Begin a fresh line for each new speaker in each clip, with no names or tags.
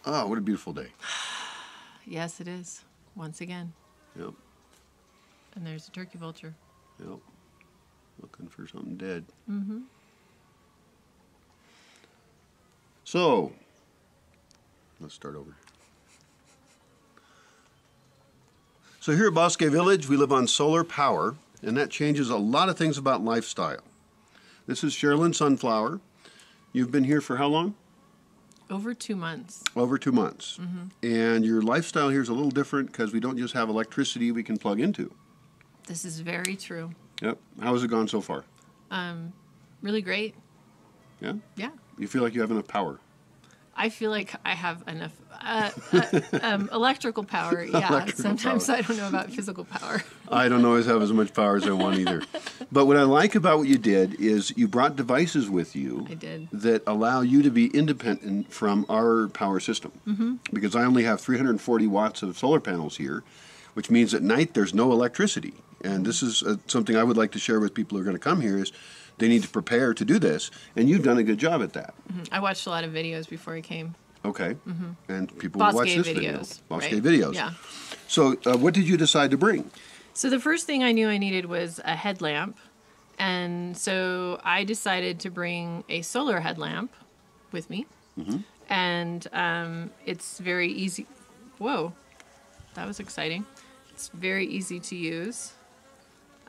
Oh, what a beautiful day.
Yes, it is. Once again.
Yep.
And there's a turkey vulture.
Yep. Looking for something dead.
Mm-hmm.
So, let's start over. So here at Bosque Village, we live on solar power, and that changes a lot of things about lifestyle. This is Sherilyn Sunflower. You've been here for how long?
Over 2 months.
Over 2 months.
Mm-hmm.
And your lifestyle here is a little different because we don't just have electricity we can plug into.
This is very true.
Yep. How has it gone so far?
Really great.
Yeah?
Yeah.
You feel like you have enough power?
I feel like I have enough electrical power. Yeah.
Electrical
Sometimes
power.
I don't know about physical power.
I don't always have as much power as I want either. But what I like about what you did is you brought devices with you
I did.
that allow you to be independent from our power system.
Mm-hmm.
Because I only have 340 watts of solar panels here, which means at night there's no electricity. And this is something I would like to share with people who are going to come here is they need to prepare to do this. And you've done a good job at that.
Mm-hmm. I watched a lot of videos before I came.
Okay. Mm-hmm. And people
Bosque
will watch this
videos,
video. Bosque
right?
videos.
Yeah.
So what did you decide to bring?
So the first thing I knew I needed was a headlamp. And so I decided to bring a solar headlamp with me.
Mm-hmm.
And it's very easy. Whoa, that was exciting. It's very easy to use.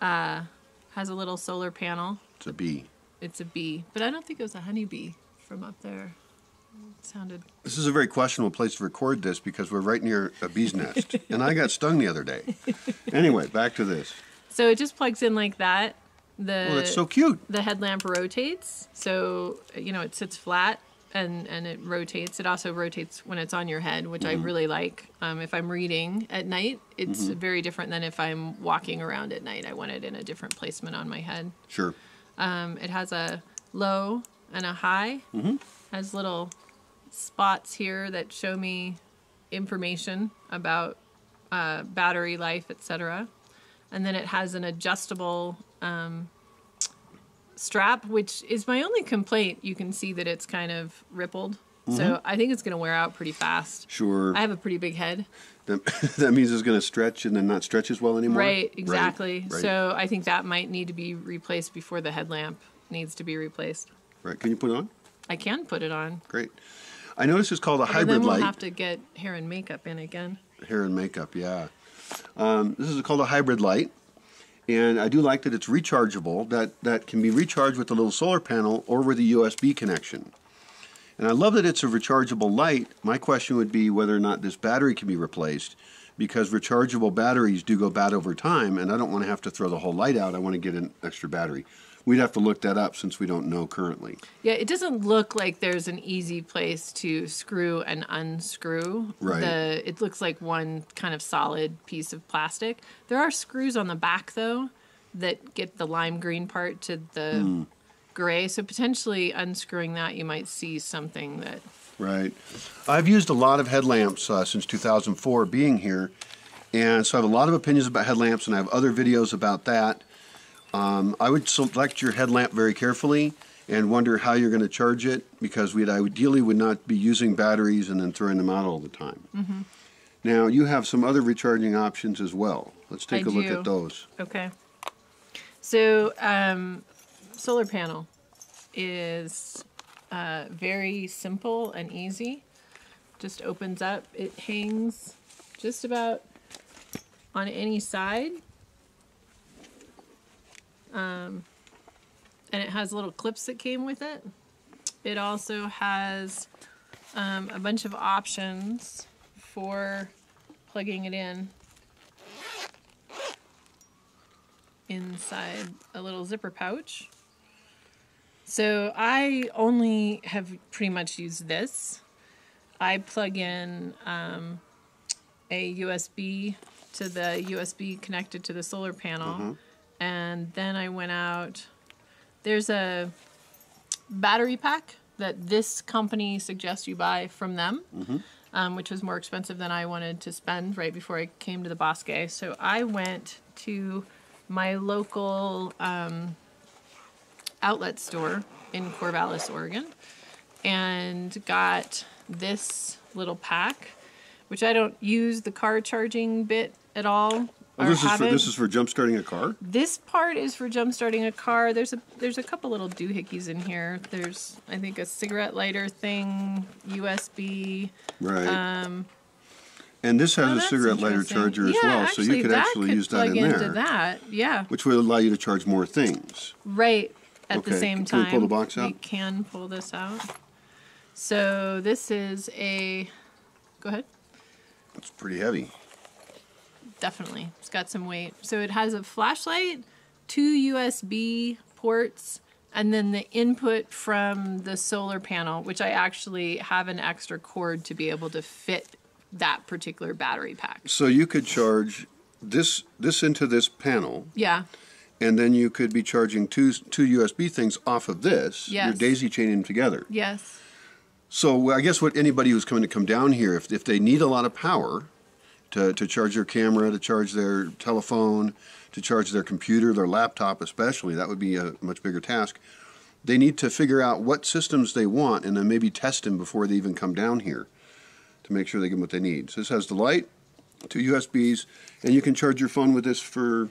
Has a little solar panel.
It's a bee.
It's a bee, but I don't think it was a honeybee from up there. It sounded...
This is a very questionable place to record this because we're right near a bee's nest. And I got stung the other day. Anyway, back to this.
So it just plugs in like that.
Oh, that's so cute.
The headlamp rotates. So, you know, it sits flat and it rotates. It also rotates when it's on your head, which I really like. If I'm reading at night, it's very different than if I'm walking around at night. I want it in a different placement on my head.
Sure.
It has a low and a high.
Mm-hmm.
Has little spots here that show me information about battery life, etc. And then it has an adjustable strap, which is my only complaint. You can see that it's kind of rippled. So I think it's going to wear out pretty fast.
Sure.
I have a pretty big head.
That means it's going to stretch and then not stretch as well anymore?
Right, exactly.
Right.
So I think that might need to be replaced before the headlamp needs to be replaced.
Right. Can you put it on?
I can put it on.
Great. I notice it's called a
But
hybrid
then we'll
light.
have to get hair and makeup in again.
Hair and makeup, yeah. This is called a hybrid light. And I do like that it's rechargeable, that can be recharged with a little solar panel or with a USB connection. And I love that it's a rechargeable light. My question would be whether or not this battery can be replaced, because rechargeable batteries do go bad over time, and I don't want to have to throw the whole light out. I want to get an extra battery. We'd have to look that up since we don't know currently.
Yeah, it doesn't look like there's an easy place to screw and unscrew.
Right.
It looks like one kind of solid piece of plastic. There are screws on the back, though, that get the lime green part to the gray. So potentially unscrewing that, you might see something that...
Right. I've used a lot of headlamps since 2004 being here, and so I have a lot of opinions about headlamps, and I have other videos about that. I would select your headlamp very carefully and wonder how you're going to charge it, because we ideally would not be using batteries and then throwing them out all the time.
Mm-hmm.
Now, you have some other recharging options as well. Let's take
I
a look
do.
at those.
Okay. So, solar panel is very simple and easy. Just opens up. It hangs just about on any side. And it has little clips that came with it. It also has a bunch of options for plugging it in inside a little zipper pouch. So I only have pretty much used this. I plug in a USB to the USB connected to the solar panel. And then I went out. There's a battery pack that this company suggests you buy from them, which was more expensive than I wanted to spend right before I came to the Bosque. So I went to my local outlet store in Corvallis, Oregon, and got this little pack, which I don't use the car charging bit at all.
Oh, this is for jump starting a car?
This part is for jump starting a car. There's a couple little doohickeys in here. There's, I think, a cigarette lighter thing, USB.
Right. And this has a cigarette lighter charger as well, so you could actually use that in there.
Into that, yeah.
Which will allow you to charge more things.
Right. At the same time.
Can we pull the box out?
We can pull this out. So this is a... Go ahead.
It's pretty heavy.
Definitely. It's got some weight. So it has a flashlight, 2 USB ports, and then the input from the solar panel, which I actually have an extra cord to be able to fit that particular battery pack.
So you could charge this into this panel.
Yeah.
And then you could be charging two USB things off of this.
Yes.
You're daisy chaining them together.
Yes.
So I guess what anybody who's coming to come down here, if they need a lot of power to charge their camera, to charge their telephone, to charge their computer, their laptop especially, that would be a much bigger task. They need to figure out what systems they want and then maybe test them before they even come down here to make sure they get what they need. So this has the light, 2 USBs, and you can charge your phone with this for...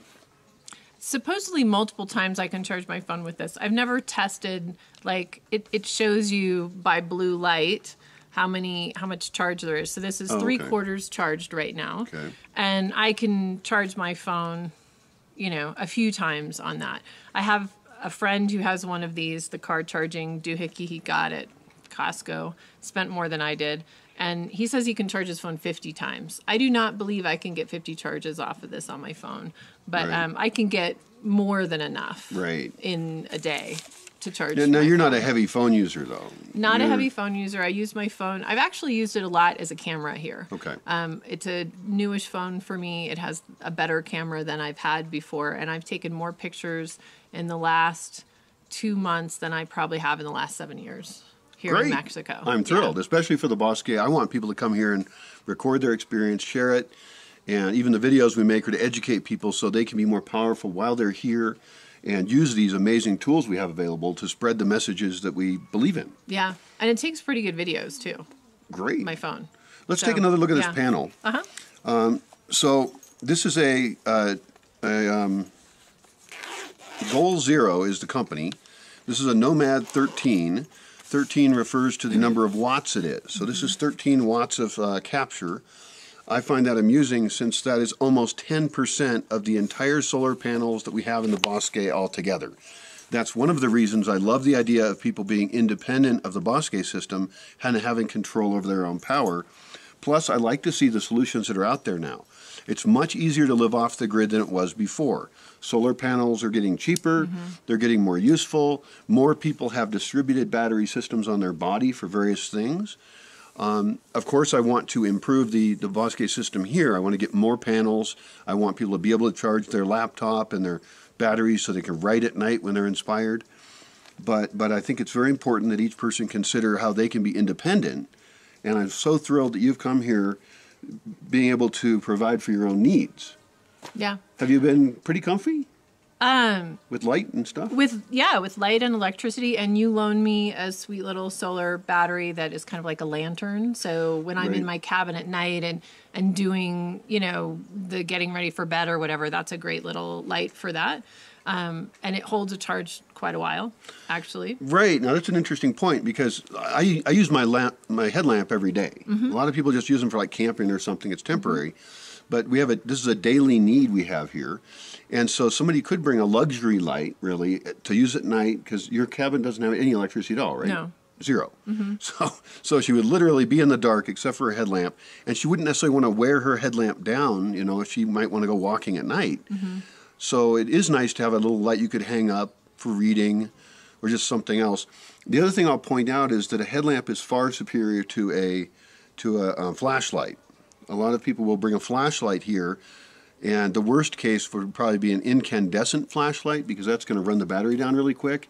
Supposedly multiple times I can charge my phone with this. I've never tested, like, it shows you by blue light how much charge there is. So this is 3/4 charged right now.
Okay.
And I can charge my phone, a few times on that. I have a friend who has one of these, the car charging doohickey he got at Costco, spent more than I did. And he says he can charge his phone 50 times. I do not believe I can get 50 charges off of this on my phone. But
right.
I can get more than enough
right.
in a day to charge.
Now you're not a heavy phone user, though.
Not a heavy phone user. I use my phone. I've actually used it a lot as a camera here.
Okay.
It's a newish phone for me. It has a better camera than I've had before. And I've taken more pictures in the last 2 months than I probably have in the last 7 years. Here
Great.
in Mexico.
I'm thrilled, especially for the Bosque. I want people to come here and record their experience, share it, and even the videos we make are to educate people so they can be more powerful while they're here and use these amazing tools we have available to spread the messages that we believe in.
Yeah, and it takes pretty good videos, too.
Great.
My phone.
Let's take another look at this panel.
Uh-huh.
So this is a Goal Zero is the company. This is a Nomad 13. 13 refers to the number of watts it is. So this is 13 watts of capture. I find that amusing since that is almost 10% of the entire solar panels that we have in the Bosque altogether. That's one of the reasons I love the idea of people being independent of the Bosque system and having control over their own power. Plus, I like to see the solutions that are out there now. It's much easier to live off the grid than it was before. Solar panels are getting cheaper. They're getting more useful. More people have distributed battery systems on their body for various things. Of course, I want to improve the Bosque system here. I want to get more panels. I want people to be able to charge their laptop and their batteries so they can write at night when they're inspired. But I think it's very important that each person consider how they can be independent. And I'm so thrilled that you've come here being able to provide for your own needs.
Yeah.
Have you been pretty comfy? With light and stuff?
With light and electricity, and you loan me a sweet little solar battery that is kind of like a lantern. So when I'm in my cabin at night and doing, the getting ready for bed or whatever, that's a great little light for that. And it holds a charge quite a while, actually. Right.
Now, that's an interesting point because I use my headlamp every day. A lot of people just use them for like camping or something. It's temporary. But this is a daily need we have here. And so somebody could bring a luxury light, really, to use at night because your cabin doesn't have any electricity at all, right?
No.
Zero. So she would literally be in the dark except for a headlamp. And she wouldn't necessarily want to wear her headlamp down, if she might want to go walking at night. So it is nice to have a little light you could hang up for reading or just something else. The other thing I'll point out is that a headlamp is far superior to a flashlight. A lot of people will bring a flashlight here, and the worst case would probably be an incandescent flashlight because that's going to run the battery down really quick.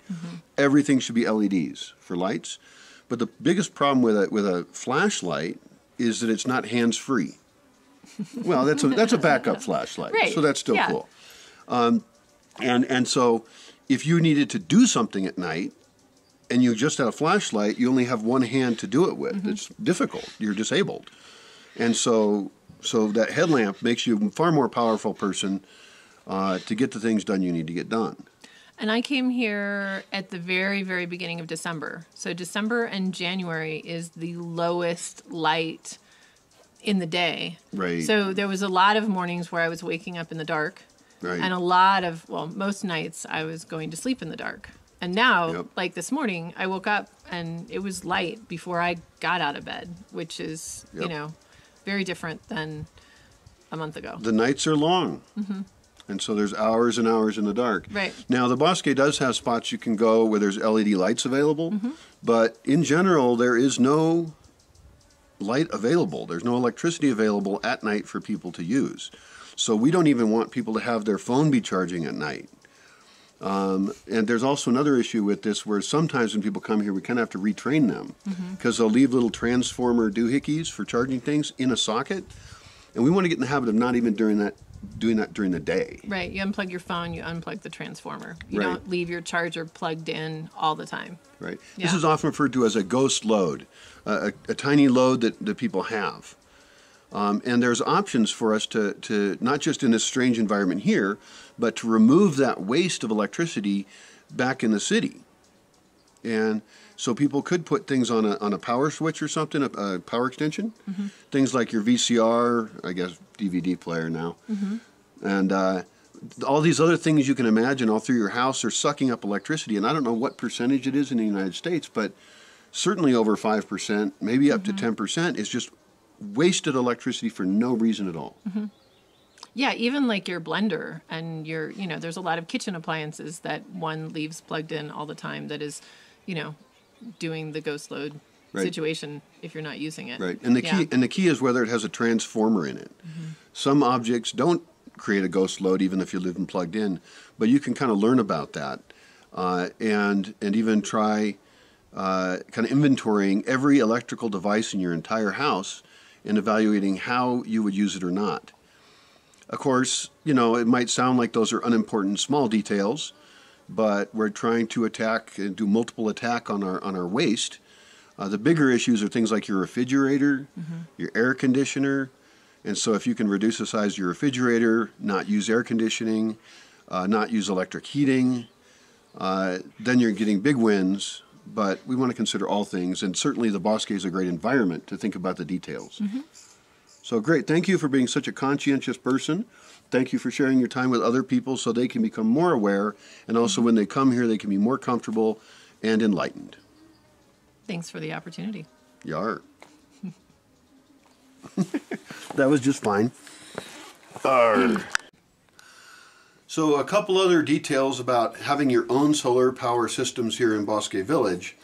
Everything should be LEDs for lights. But the biggest problem with a flashlight is that it's not hands-free. Well, that's a backup flashlight, so that's still cool. And so if you needed to do something at night, and you just had a flashlight, you only have one hand to do it with. It's difficult. You're disabled. And so that headlamp makes you a far more powerful person to get the things done you need to get done.
And I came here at the very, very beginning of December. So December and January is the lowest light in the day.
Right.
So there was a lot of mornings where I was waking up in the dark.
Right.
And a lot of, well, most nights I was going to sleep in the dark. And now, like this morning, I woke up and it was light before I got out of bed, which is, you know, very different than a month ago.
The nights are long. And so there's hours and hours in the dark.
Right.
Now, the Bosque does have spots you can go where there's LED lights available. But in general, there is no light available. There's no electricity available at night for people to use. So we don't even want people to have their phone be charging at night. And there's also another issue with this where sometimes when people come here, we kind of have to retrain them because they'll leave little transformer doohickeys for charging things in a socket. And we want to get in the habit of not even doing that during the day.
Right. You unplug your phone, you unplug the transformer. You
Right.
don't leave your charger plugged in all the time.
Right.
Yeah.
This is often referred to as a ghost load, a tiny load that people have. And there's options for us to, not just in this strange environment here, but to remove that waste of electricity back in the city. And so people could put things on a power switch or something, a power extension. Things like your VCR, I guess DVD player now. And all these other things you can imagine all through your house are sucking up electricity. And I don't know what percentage it is in the United States, but certainly over 5%, maybe up to 10% is just wasted electricity for no reason at all.
Yeah, even like your blender and your, you know, there's a lot of kitchen appliances that one leaves plugged in all the time that is, you know, doing the ghost load situation if you're not using it.
Right. And the key is whether it has a transformer in it. Some objects don't create a ghost load even if you leave them plugged in, but you can kind of learn about that and even try kind of inventorying every electrical device in your entire house and evaluating how you would use it or not. Of course, you know, it might sound like those are unimportant small details, but we're trying to attack and do multiple attack on our waste. The bigger issues are things like your refrigerator, your air conditioner, and so if you can reduce the size of your refrigerator, not use air conditioning, not use electric heating, then you're getting big wins. But we want to consider all things, and certainly the Bosque is a great environment to think about the details. So great. Thank you for being such a conscientious person. Thank you for sharing your time with other people so they can become more aware, and also when they come here, they can be more comfortable and enlightened.
Thanks for the opportunity.
Yar. That was just fine. So a couple other details about having your own solar power systems here in Bosque Village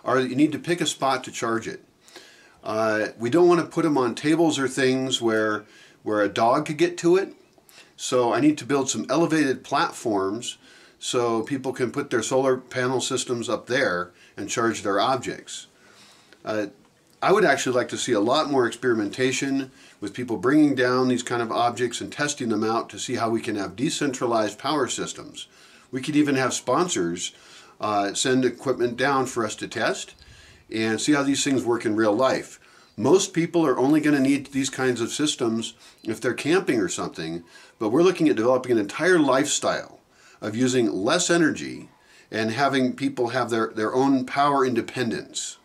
are that you need to pick a spot to charge it. We don't want to put them on tables or things where a dog could get to it. So I need to build some elevated platforms so people can put their solar panel systems up there and charge their objects. I would actually like to see a lot more experimentation with people bringing down these kind of objects and testing them out to see how we can have decentralized power systems. We could even have sponsors send equipment down for us to test and see how these things work in real life. Most people are only going to need these kinds of systems if they're camping or something, but we're looking at developing an entire lifestyle of using less energy and having people have their own power independence.